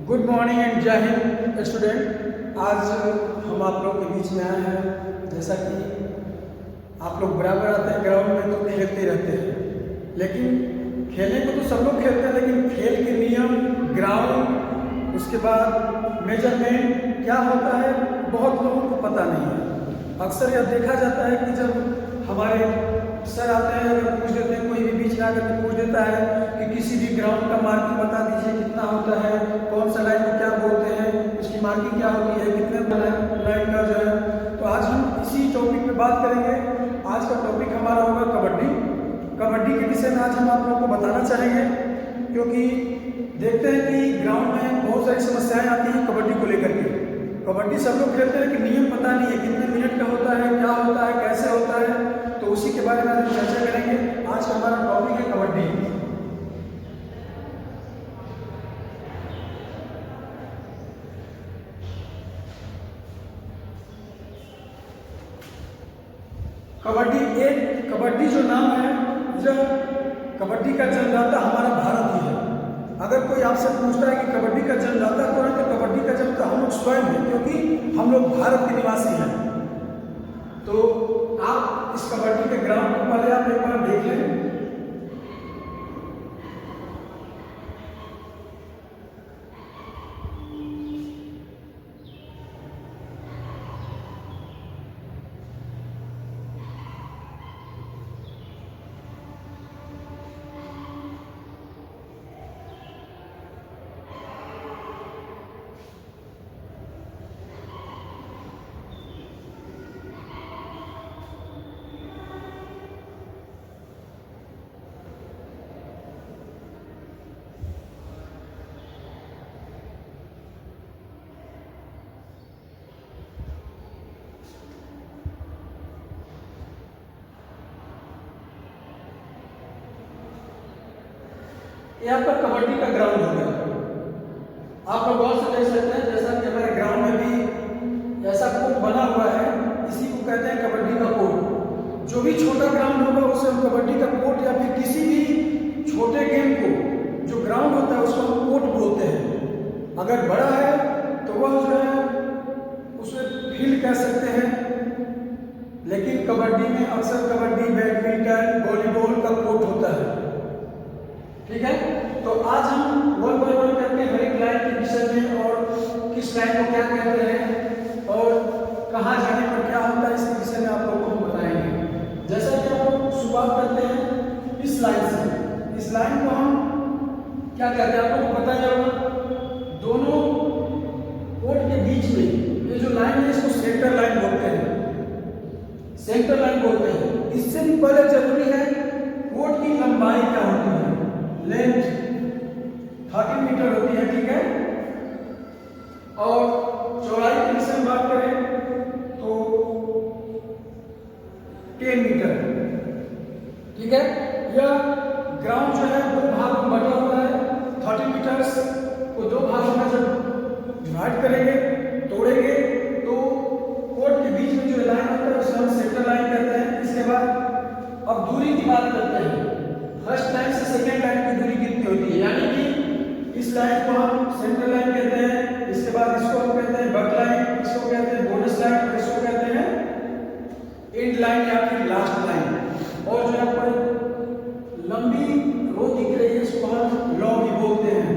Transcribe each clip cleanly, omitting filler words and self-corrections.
Good morning and जय Hind student. आज हम आप लोग के बीच में आए हैं। जैसा कि आप लोग बराबर आते हैं ग्राउंड में तो खेलते रहते हैं, लेकिन खेलने को तो सब लोग खेलते हैं, लेकिन खेल के नियम, ग्राउंड, उसके बाद मेजरमेंट क्या होता है बहुत लोगों को पता नहीं है। अक्सर यह देखा जाता है कि जब हमारे सर आते हैं, अगर पूछ देते हैं, कोई भी बीच में आकर पूछ देता है कि किसी भी ग्राउंड का मार्किंग बता दीजिए कितना होता है, कौन सा लाइन को क्या बोलते हैं, उसकी मार्किंग क्या होती है, कितने लाइन का जो है। तो आज हम इसी टॉपिक पे बात करेंगे। आज का टॉपिक हमारा होगा कबड्डी। कबड्डी के विषय में आज हम आप लोगों को बताना चाहेंगे, क्योंकि देखते हैं कि ग्राउंड में बहुत सारी समस्याएं आती हैं कबड्डी को लेकर के। कबड्डी सब लोग खेलते हैं कि नियम पता नहीं है, कितने मिनट का होता है, क्या होता है, कैसे होता है, तो उसी के बारे में हम चर्चा करेंगे। आज का हमारा टॉपिक है कबड्डी। कबड्डी जो नाम है, जब कबड्डी का जन्मदाता हमारा भारत ही है। अगर कोई आपसे पूछता है कि कबड्डी का जन्मदाता कौन है, तो कबड्डी का जन्मदाता हम लोग स्वयं हैं, क्योंकि हम लोग भारत के निवासी हैं। तो आप इस कबड्डी के ग्राउंड को पहले आप एक बार देख लें। ये आपका कबड्डी का ग्राउंड हो गया। आप लोग गौर से देख सकते हैं, जैसा कि हमारे ग्राउंड में भी ऐसा कोर्ट बना हुआ है, इसी को कहते हैं कबड्डी का कोर्ट। जो भी छोटा ग्राउंड होगा उसे हम कबड्डी का कोर्ट, या फिर किसी भी छोटे गेम को जो ग्राउंड होता है उसको हम कोर्ट बोलते हैं। अगर बड़ा है तो वह जो है उसे फील्ड कह सकते हैं, लेकिन कबड्डी में अक्सर कबड्डी, बैडमिंटन, वॉलीबॉल का कोर्ट होता है। ठीक है, तो आज हम वन बाय वन करके हर एक लाइन के विषय में और किस लाइन को क्या कहते हैं और कहाँ जाने पर क्या होता है, इसके विषय में आप लोगों को हम बताएंगे। जैसा कि आप लोग शुरुआत करते हैं इस लाइन से। इस लाइन को हम क्या कहते हैं, आप लोगों को पता ही होगा। दोनों कोर्ट के बीच में ये जो लाइन है इसको सेंटर लाइन बोलते हैं। सेंटर लाइन बोलते हैं। इससे भी पहले जरूरी है कोर्ट की लंबाई क्या होती है। लेंथ 30 मीटर होती है, ठीक है। और चौड़ाई के विषय में बात करें तो 10 मीटर, ठीक है। यह ग्राउंड जो है दो भागों में बटा हुआ है। 30 मीटर्स को दो भागों में जब डिवाइड करेंगे, तोड़ेंगे, तो कोर्ट के बीच में जो लाइन होता है उसे हम सेंटर लाइन कहते हैं। इसके बाद अब दूरी की बात करते हैं। फर्स्ट लाइन से सेकेंड लाइन की दूरी कितनी होती है, यानी कि इस लाइन को हम सेंटर लाइन कहते हैं। इसके बाद इसको हम कहते हैं बट लाइन, इसको कहते हैं बोनस लाइन, और इसको कहते हैं एंड लाइन या फिर लास्ट लाइन। और जो आपको लंबी रो दिख रही है इसको हम लॉ भी बोलते हैं,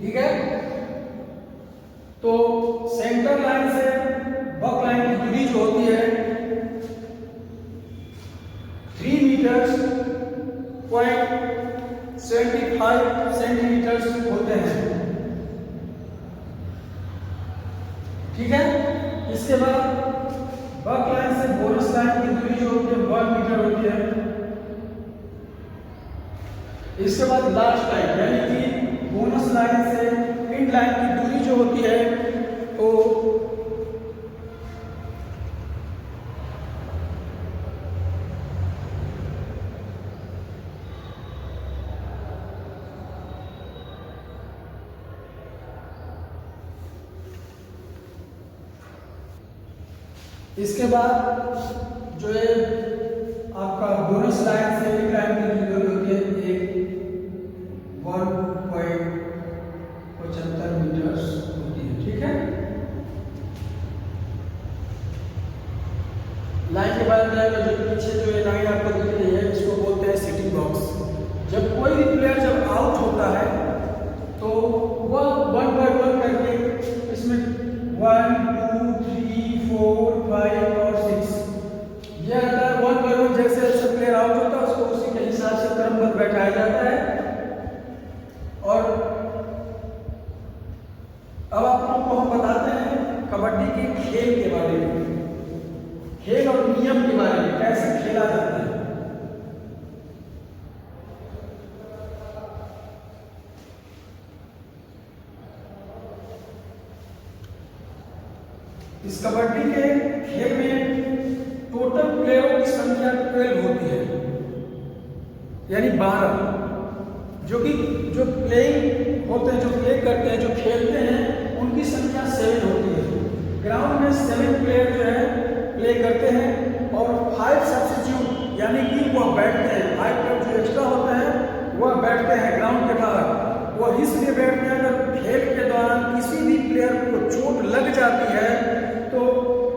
ठीक है। तो सेंटर लाइन से बक लाइन की दूरी जो होती है 3 मीटर्स 0.75 सेंटीमीटर होते हैं, ठीक है। इसके बाद बक लाइन से बोनस लाइन की दूरी जो होती है 1 मीटर होती है। इसके बाद लास्ट लाइन यानी कि बोनस लाइन से एंड लाइन की दूरी जो होती है तो इसके बाद जो है आपका बोनस लाइन से एंड लाइन की दूरी होती है 1.75 के खेल के बारे में, खेल और नियम के बारे में, कैसे खेला जाता है। इस कबड्डी के खेल में टोटल प्लेयरों की संख्या 12 होती है, यानी 12, जो प्लेइंग होते हैं, जो प्ले करते हैं, जो खेलते हैं, उनकी संख्या 7 होती है। ग्राउंड में 7 प्लेयर जो है प्ले करते हैं और 5 सब्स्टिट्यूट यानी कि वह बैठते हैं, 5 प्लेयर जो एक्स्ट्रा होते हैं वह बैठते हैं ग्राउंड के बाहर। वह इसलिए बैठते हैं अगर खेल के दौरान किसी भी प्लेयर को चोट लग जाती है तो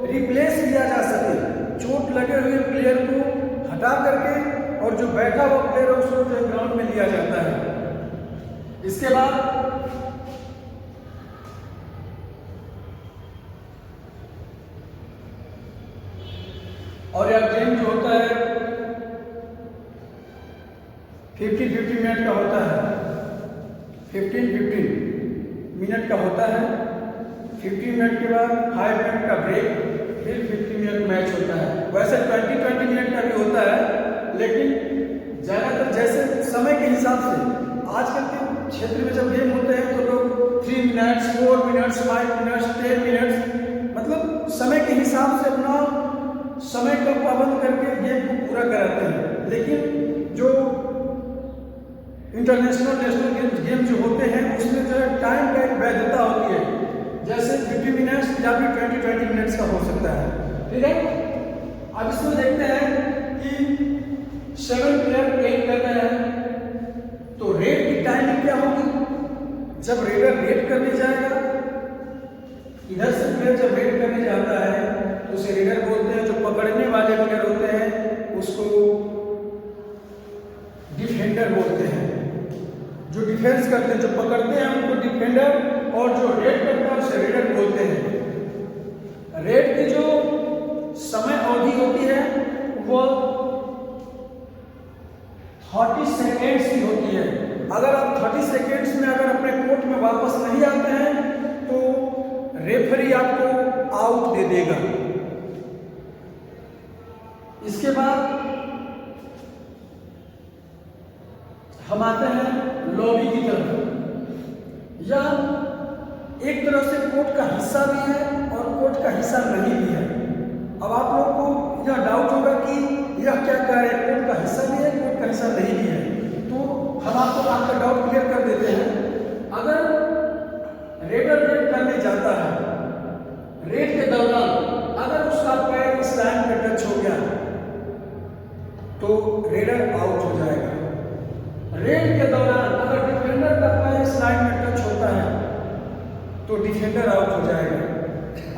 रिप्लेस किया जा सके, चोट लगे हुए प्लेयर को हटा करके और जो बैठा हुआ प्लेयर है उसको जो ग्राउंड में लिया जाता है। इसके बाद और यह गेम जो होता है 50-50 मिनट का होता है, 15-15 मिनट का होता है। 50 मिनट के बाद 5 मिनट का ब्रेक, फिर 50 मिनट मैच होता है। वैसे 20-20 मिनट का भी होता है, लेकिन ज़्यादातर जैसे समय के हिसाब से आजकल के क्षेत्र में जब गेम होते हैं तो लोग 3 मिनट्स, 4 मिनट्स, 5 मिनट्स, 10 मिनट्स, मतलब समय के हिसाब से अपना समय का पाबंद करके गेम को पूरा कराते हैं। लेकिन जो इंटरनेशनल नेशनल गेम जो होते हैं उसमें जो है टाइम का एक वैधता होती है, जैसे 50 मिनट्स या फिर 20-20 मिनट्स का हो सकता है। ठीक है, अब इसमें देखते हैं कि 7 प्लेयर प्लेइंग कर रहे हैं तो रेड की टाइमिंग क्या होगी। जब रेडर रेड करने जाएगा, इधर से प्लेयर जब रेड करने जाता है तो उसे रेडर बोलते हैं। जो पकड़ने वाले प्लेयर होते हैं उसको डिफेंडर बोलते हैं। जो डिफेंस करते हैं, जो पकड़ते हैं उनको डिफेंडर, और जो रेड करता है उसे रेडर बोलते हैं। रेड की जो समय अवधि होती है वो 30 सेकेंड्स की होती है। अगर आप 30 सेकेंड्स में अगर अपने कोर्ट में वापस नहीं आते हैं तो रेफरी आपको आउट दे देगा। इसके बाद हम आते हैं लॉबी की तरफ। यह एक तरह से कोर्ट का हिस्सा भी है और कोर्ट का हिस्सा नहीं भी है। अब आप लोगों को यह डाउट होगा कि यह क्या कह रहे हैं, कोर्ट का हिस्सा भी है, कोर्ट का हिस्सा नहीं भी है। तो हम आपको आपका डाउट क्लियर कर देते हैं। अगर रेडर रेड करने जाता है, रेड के दौरान अगर उसका पैर इस लाइन पे टच हो गया तो रेडर आउट हो जाएगा। रेड के दौरान अगर डिफेंडर का पैर इस लाइन में टच होता है तो डिफेंडर आउट हो जाएगा।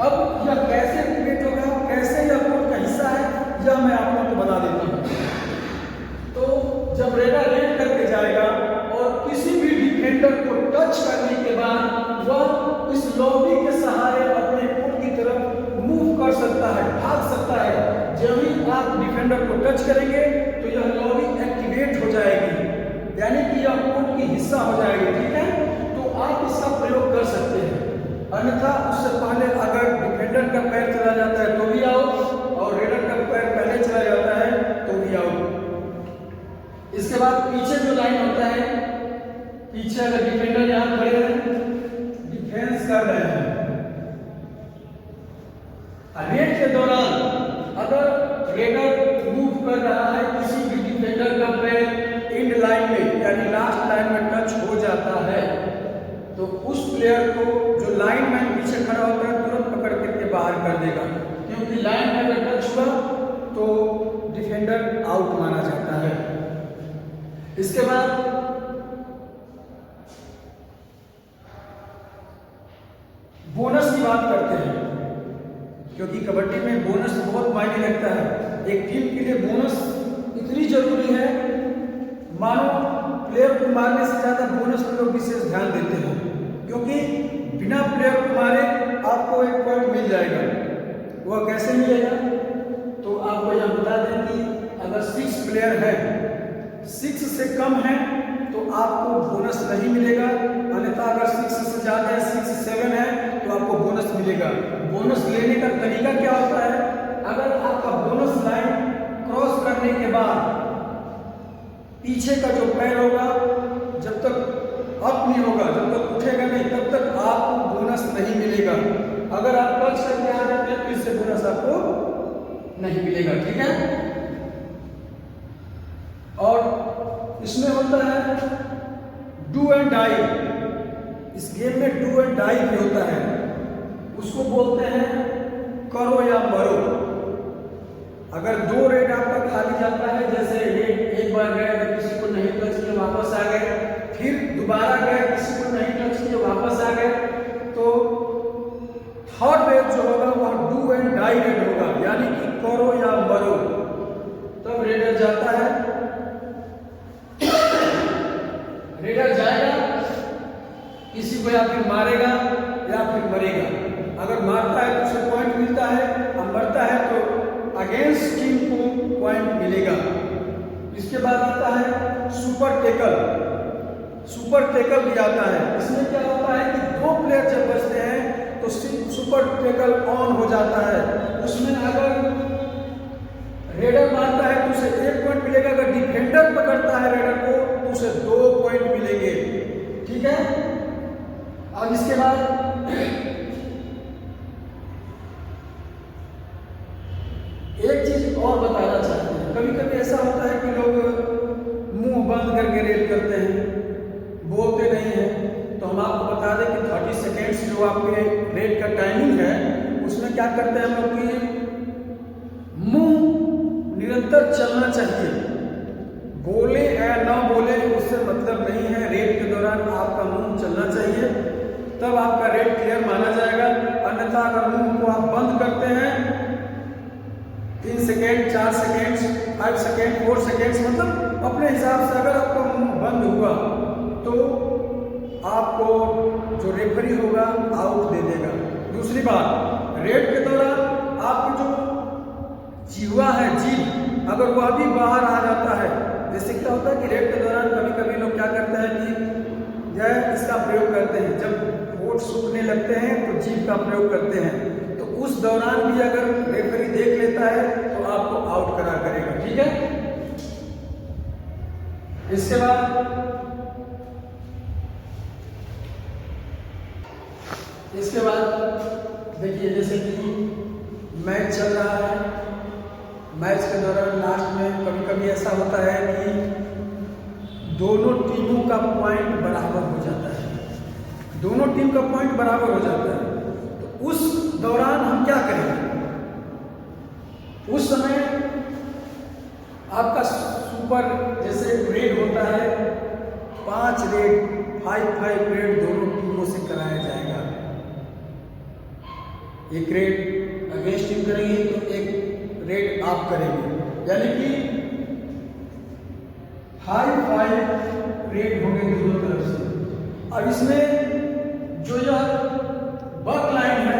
अब यह कैसे क्रिएट होगा, कैसे यह कोर्ट का हिस्सा है, यह मैं आप लोगों को बता देता हूँ। तो जब रेडर रेड करके जाएगा और किसी भी डिफेंडर को टच करने के बाद वह इस लॉबी के सहारे अपने कोर्ट की तरफ मूव कर सकता है, भाग सकता है। जब ही आप डिफेंडर को टच करेंगे तो यह लॉबी एक्टिवेट हो जाएगी, यानी कि यह कोर्ट की हिस्सा हो जाएगी। ठीक है, तो आप इसका प्रयोग कर सकते हैं। अन्यथा उससे पहले अगर डिफेंडर का पैर चला जाता है तो भी आउट, और रेडर का पैर पहले चला जाता है तो भी आउट। इसके बाद पीछे जो लाइन होता है, पीछे अगर डिफेंडर यहाँ खड़े हैं, डिफेंस कर रहे हैं, रेड के दौरान अगर रेडर मूव कर रहा है, किसी भी डिफेंडर का पैर एंड लाइन में यानी लास्ट लाइन में टच हो जाता है तो उस प्लेयर को जो लाइन मैन पीछे खड़ा होता है तुरंत पकड़ करके बाहर कर देगा, क्योंकि लाइन में अगर टच हुआ तो डिफेंडर आउट माना जाता है। इसके बाद बोनस की बात करते हैं, क्योंकि कबड्डी में बोनस बहुत मायने रखता है। एक टीम के लिए बोनस इतनी जरूरी है, मानो प्लेयर को मारने से ज्यादा बोनस पर लोग विशेष ध्यान देते हैं, क्योंकि बिना प्लेयर को मारे आपको एक पॉइंट मिल जाएगा। वह कैसे मिलेगा, तो आपको यह बता दें कि अगर 6 प्लेयर है, 6 से कम है तो आपको बोनस नहीं मिलेगा, अन्यथा अगर 6 से ज्यादा है, 6-7 है तो आपको बोनस मिलेगा। मिलेगा। बोनस लेने का तरीका क्या होता है, अगर आपका बोनस लाइन क्रॉस करने के बाद पीछे का जो पैर होगा जब तक अप नहीं होगा, जब तक उठेगा नहीं, तब तक आपको बोनस नहीं मिलेगा। अगर आप टच करके आ जाते हैं तो इससे बोनस आपको नहीं मिलेगा। ठीक है, और इसमें होता है डू एंड डाई। इस गेम में डू एंड डाई भी होता है, उसको बोलते हैं करो या मरो। अगर 2 रेड आपका खाली जाता है, जैसे एक बार गए तो किसी को नहीं टच किए वापस आ गए, फिर दोबारा गए किसी को नहीं टच किए वापस आ गए, तो थर्ड रेड जो होगा वह डू एंड डाई रेड होगा, यानी कि करो या मरो। तब रेडर जाता है, रेडर जाएगा, किसी को या फिर मारेगा या फिर मरेगा। अगर मारता है तो उसे पॉइंट मिलता है, और मरता है तो अगेंस्ट टीम को पॉइंट मिलेगा। इसके बाद आता है सुपर टेकल। सुपर टेकल भी आता है। इसमें क्या होता है कि 2 प्लेयर जब बचते हैं तो सुपर टेकल ऑन हो जाता है। उसमें अगर रेडर मारता है तो उसे 1 पॉइंट मिलेगा, अगर डिफेंडर पकड़ता है रेडर को तो उसे 2 पॉइंट मिलेंगे। ठीक है, अब इसके बाद एक चीज और बताना चाहते हैं। कभी कभी ऐसा होता है कि लोग मुंह बंद करके रेड करते हैं, बोलते नहीं हैं। तो हम आपको बता दें कि 30 सेकेंड्स जो आपके रेड का टाइमिंग है, उसमें क्या करते हैं हम लोग कि मुंह निरंतर चलना चाहिए। बोले या ना बोले उससे मतलब नहीं है, रेड के दौरान आपका मुंह चलना चाहिए, तब आपका रेड क्लियर माना जाएगा। अन्यथा अगर मुंह को आप बंद करते हैं 3 सेकेंड, 4 सेकेंड, 5 सेकेंड, 4 सेकेंड्स, मतलब अपने हिसाब से अगर आपका मुंह बंद हुआ तो आपको जो रेफरी होगा आउट दे देगा। दूसरी बात, रेड के दौरान आपकी जो जीवा है, जीभ, अगर वह भी बाहर आ जाता है, जैसे क्या होता है कि रेड के दौरान कभी कभी लोग क्या करते हैं कि यह इसका प्रयोग करते हैं, जब होठ सूखने लगते हैं तो जीभ का प्रयोग करते हैं, तो उस दौरान भी अगर रेफरी देख लेता है तो आपको आउट करा करेगा। ठीक है, इसके बाद देखिए, जैसे कि मैच चल रहा है, मैच के दौरान लास्ट में कभी कभी ऐसा होता है कि दोनों टीमों का पॉइंट बराबर हो जाता है, दोनों टीम का पॉइंट बराबर हो जाता है। तो उस दौरान हम क्या करेंगे, उस समय आपका सुपर जैसे रेड होता है, 5 रेड, 5 रेड दोनों टीमों से कराया जाएगा। एक रेड अगेंस्ट टीम करेंगे तो एक रेड आप करेंगे, यानी कि 5 रेड होंगे दोनों तरफ से। अब इसमें जो यह बक लाइन है,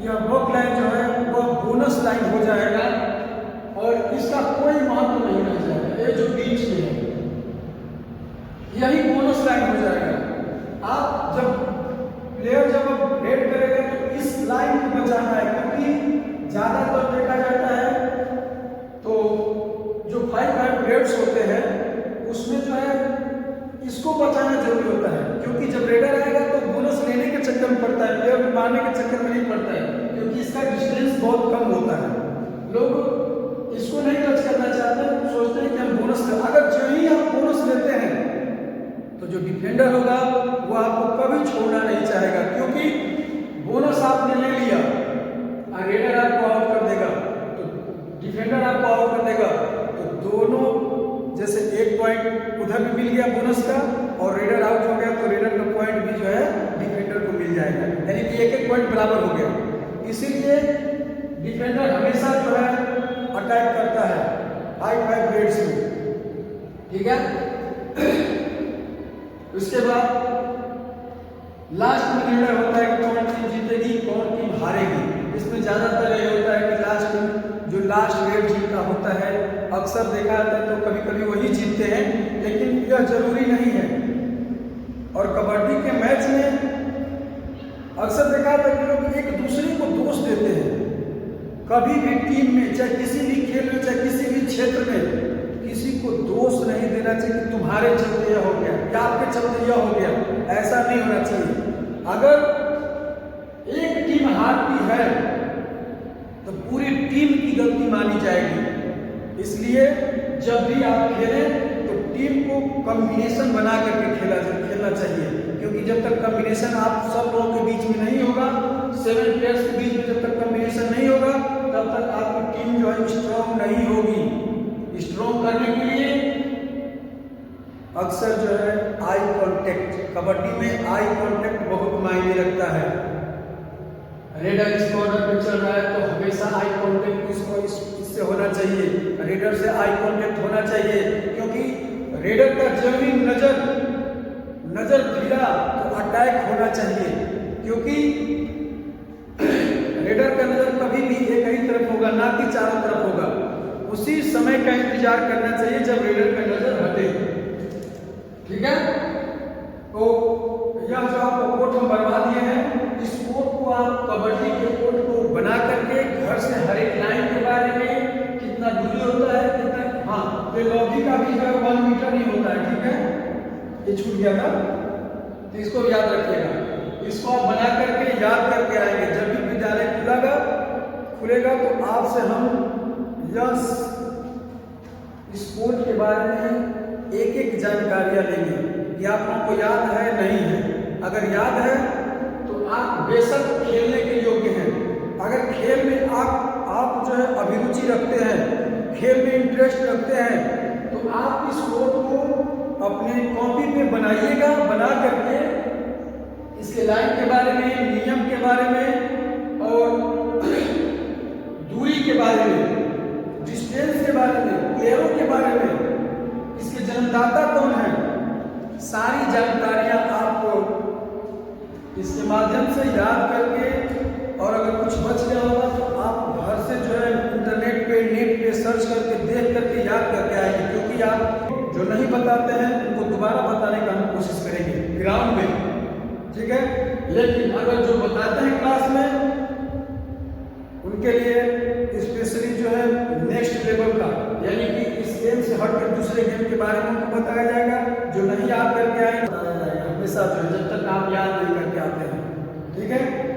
यह बक लाइन जो है वह बोनस लाइन हो जाएगा और इसका कोई महत्व नहीं रह जाएगा। ये जो बीच में है यही बोनस लाइन हो जाएगा। आप जब प्लेयर जब रेड करेगा तो इस लाइन को बचाना है, क्योंकि ज्यादातर देखा जाता है तो जो 5 रेड्स होते हैं उसमें जो है इसको बचाना जरूरी होता है, क्योंकि जब रेडर आएगा तो बोनस लेने के चक्कर में पड़ता है, प्लेयर को मारने के चक्कर में नहीं पड़ता है, क्योंकि इसका डिस्टेंस बहुत कम होता है। लोग इसको नहीं टच करना चाहते, सोचते हैं कि हम बोनस कर, अगर जो ही आप बोनस लेते हैं तो जो डिफेंडर होगा वो आपको कभी छोड़ना नहीं चाहेगा, क्योंकि बोनस आपने ले लिया, रेडर आपको आउट कर देगा तो डिफेंडर आपको आउट कर देगा, तो दोनों जैसे 1 पॉइंट उधर भी मिल गया बोनस का और रेडर आउट हो गया तो रेडर का पॉइंट भी जो है डिफेंडर को मिल जाएगा, यानी कि 1 पॉइंट बराबर हो गया। इसीलिए डिफेंडर हमेशा जो है अटैक करता है 5 रेड्स में। ठीक है, उसके बाद लास्ट में निर्णय होता है कि कौन टीम जीतेगी, कौन टीम हारेगी। इसमें ज्यादातर ये होता है कि लास्ट टीम जो लास्ट रेड जीतता होता है, अक्सर देखा जाता है तो कभी कभी वही जीतते हैं, लेकिन यह जरूरी नहीं है। और कबड्डी के मैच में अक्सर देखा था कि लोग एक दूसरे को दोष देते हैं। कभी भी टीम में, चाहे किसी भी खेल में, चाहे किसी भी क्षेत्र में, किसी को दोष नहीं देना चाहिए कि तुम्हारे चलते यह हो गया या आपके चलते यह हो गया। ऐसा नहीं होना चाहिए। अगर एक टीम हारती है तो पूरी टीम की गलती मानी जाएगी। इसलिए जब भी आप खेलें तो टीम को कॉम्बिनेशन बना करके खेलना चाहिए, क्योंकि जब तक कॉम्बिनेशन आप सब लोगों के बीच में नहीं होगा, 7 प्लेयर्स के बीच में जब तक कॉम्बिनेशन नहीं होगा, तब तक आपकी टीम जो है स्ट्रॉन्ग नहीं होगी। स्ट्रॉन्ग करने के लिए अक्सर जो है आई कांटेक्ट, कबड्डी में आई कांटेक्ट बहुत मायने रखता है। रेडर इस कॉर्नर पे चल रहा है तो हमेशा आई कांटेक्ट इससे होना चाहिए, रेडर से आई कांटेक्ट होना चाहिए, क्योंकि रेडर का जब भी नजर गिरा तो अटैक होना चाहिए, क्योंकि रेडर का नजर कभी भी एक ही तरफ होगा, ना कि चारों तरफ होगा। उसी समय का इंतजार करना चाहिए जब रेडर का नजर हटे। ठीक है, तो यह जो आपको कोर्ट हम बनवा दिए हैं, इस कोर्ट को आप कबड्डी के कोर्ट को बना करके घर से हर एक लाइन के बारे में कितना दूरी होता है, कितना, हाँ, तो लॉबी का भी जो 1 मीटर नहीं होता है। ठीक है, ये छूट गया था, तो इसको याद रखिएगा। इसको आप बना करके याद करके आएंगे। जब भी विद्यालय खुलेगा तो आपसे हम इस कोर्ट के बारे में एक जानकारियां लेंगे कि आप लोगों को याद है नहीं है। अगर याद है तो आप बेशक खेलने के योग्य हैं। अगर खेल में आप जो है अभिरुचि रखते हैं, खेल में इंटरेस्ट रखते हैं, तो आप इस कोर्ट को अपने कॉपी पे बनाइएगा। बना करके इसके लाइन के बारे में, नियम के बारे में और दूरी के बारे में, डिस्टेंस के बारे में, प्लेयरों के बारे में, इसके जन्मदाता कौन है, सारी जानकारियां आपको इसके माध्यम से याद करके, और अगर कुछ बच गया होगा तो आप घर से जो है नेट पे सर्च करके देख करके याद करके आएंगे, क्योंकि आप जो नहीं बताते हैं उनको दोबारा बताने का हम कोशिश करेंगे ग्राउंड में। ठीक है, लेकिन अगर जो बताते हैं क्लास में, उनके लिए स्पेशली जो है नेक्स्ट लेवल का, यानी कि इस गेम से हटकर दूसरे गेम के बारे में उनको बताया जाएगा। जो नहीं याद करके आएंगे बताया जाएगा हमेशा, जो जब तक आप याद नहीं करके आते हैं। ठीक है।